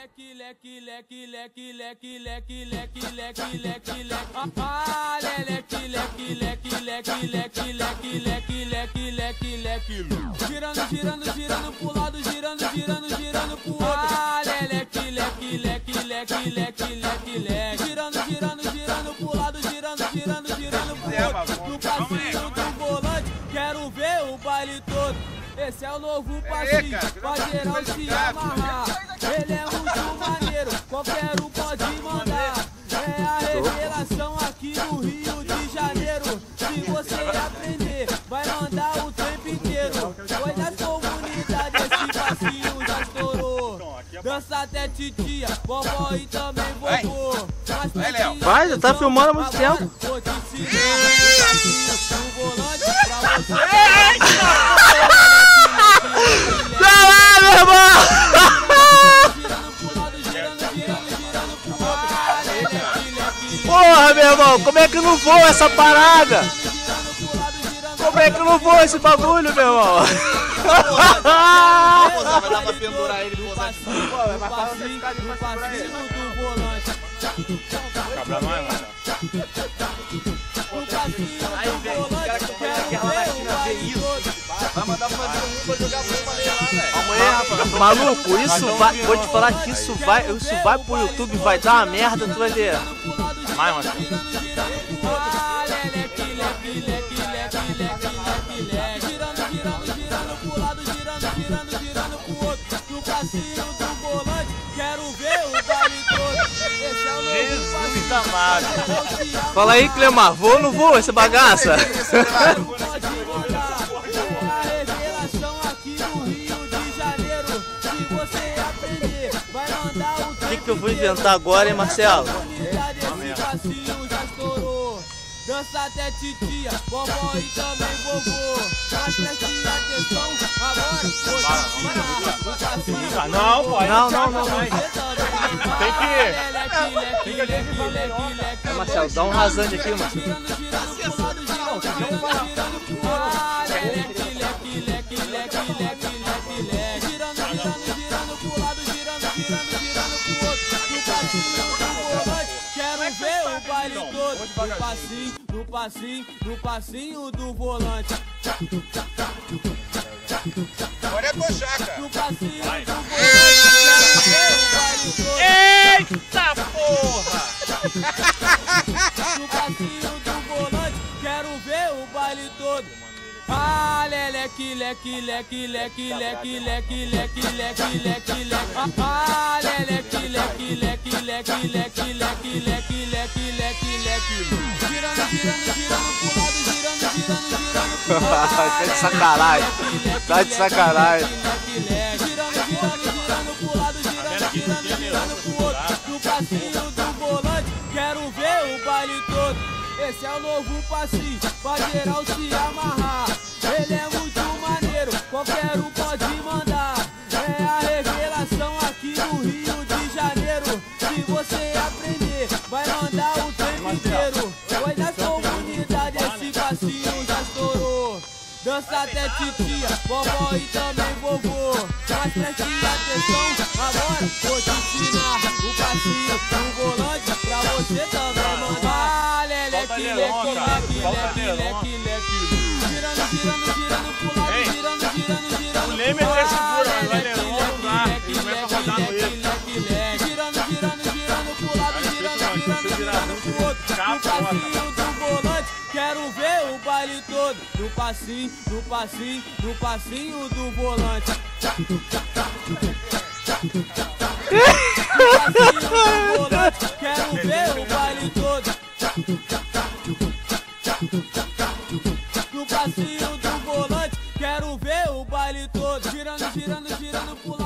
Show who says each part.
Speaker 1: leque, leque, leque, leque, leque, leque, leque, leque, leque, leque. Ah, leque, leque, leque, leque, leque, leque, leque, leque, leque, leque. Girando, girando, girando pro lado, girando, girando, girando pro outro. Ah, leque, leque, leque, leque, leque, leque, leque. Girando, girando, girando pro lado, girando, girando, girando pro outro. No passinho do volante, quero ver o baile todo. Esse é o novo passinho, pra geral se amarrar. Ele é muito maneiro, qualquer um pode mandar. É a revelação aqui no Rio de Janeiro. Se você aprender, vai mandar o tempo inteiro. Foi das comunidades, esse passinho já estourou. Dança até titia, vovó e também vovô.
Speaker 2: Vai, já tá filmando há muito tempo.
Speaker 1: Vou te ensinar o volante pra você.
Speaker 2: Caralho, meu irmão! Porra, meu irmão, como é que não voa essa parada? Como é que não voa esse bagulho, meu irmão?
Speaker 3: Vai dar pra pendurar ele, vai passar o certificado de pra ele.
Speaker 4: Cabra mais, mano.
Speaker 3: Aí, velho, o cara que foi na guerra latina vê isso. Vai mandar fazer um pra jogar bomba nele lá, velho.
Speaker 2: Amanhã, rapaz. Maluco, isso vai. Vou te falar que isso vai pro YouTube, vai dar uma merda, tu vai ver.
Speaker 4: Mais, mano. Jesus amado.
Speaker 2: Fala aí, Clemar, vou ou não vou essa bagaça? O que eu vou inventar agora, hein, Marcelo?
Speaker 1: Dança até titia, vovó e também vovô. Mas preste atenção, agora vou te ensinar.
Speaker 4: Não, pode.
Speaker 2: Não.
Speaker 4: Tem que
Speaker 2: Marcelo, dá um rasante aqui, Marcelo.
Speaker 1: Quero ver o baile todo. No passinho do volante.
Speaker 3: Agora é coxaca.
Speaker 1: No passinho do volante. Quero ver o baile todo.
Speaker 4: Eita porra!
Speaker 1: No passinho do volante, quero ver o baile todo. Ah, leque, leque, leque, leque, leque, leque, leque, leque, leque, leque. Ah, leque, leque, leque, leque, leque, leque, leque, leque, leque, leque. Girando, girando, girando pro lado, girando, girando, girando pro outro.
Speaker 2: Tá de sacanagem. Tá de sacanagem.
Speaker 1: Girando, girando, girando pro lado, girando, girando, girando pro outro. No passinho do volante, quero ver o baile todo. Esse é o novo passinho, pra geral se amarrar. Ele é muito maneiro, qualquer um pode mandar. É a revelação aqui no Rio de Janeiro. Se você aprender, vai mandar o tempo inteiro. Foi das comunidades, esse passinho já estourou. Dança até titia, vovó e também vovô. Mas preste atenção, agora vou te ensinar o passinho do volante pra você também mandar. Leque, leque, leque, leque, leque, leque. Girando, girando, girando pro lado, girando, girando, girando.
Speaker 4: O Leme até segura, mas vai Leron não dá. Ele começa a rodar no eixo.
Speaker 1: Girando, girando, girando pro lado, girando, girando, girando pro outro. No passinho do volante, quero ver o baile todo. No passinho do volante. No passinho do volante, quero ver o baile todo. No passinho do volante, quero ver o baile todo. Girando, girando, girando pro lado.